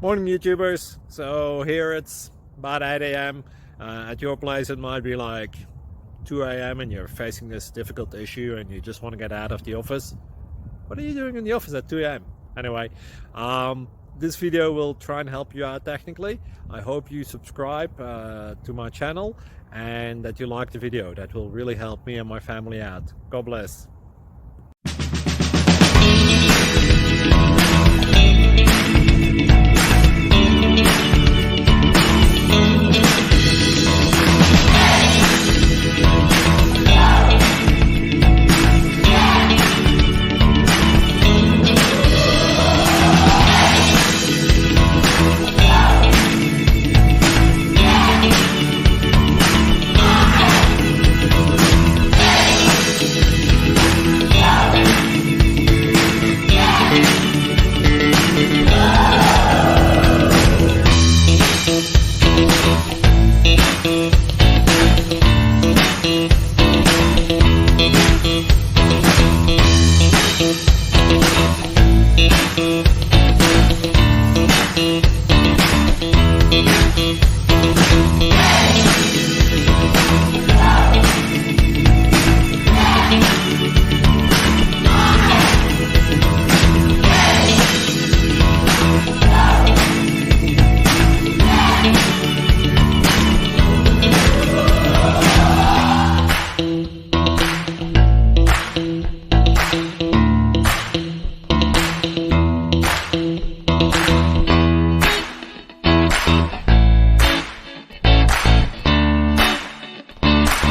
Morning YouTubers. So here it's about 8 a.m. At your place it might be like 2 a.m. and you're facing this difficult issue and you just want to get out of the office. What are you doing in the office at 2 a.m.? Anyway, this video will try and help you out technically. I hope you subscribe to my channel and that you like the video. That will really help me and my family out. God bless.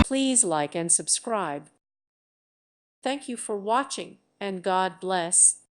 Please like and subscribe. Thank you for watching, and God bless.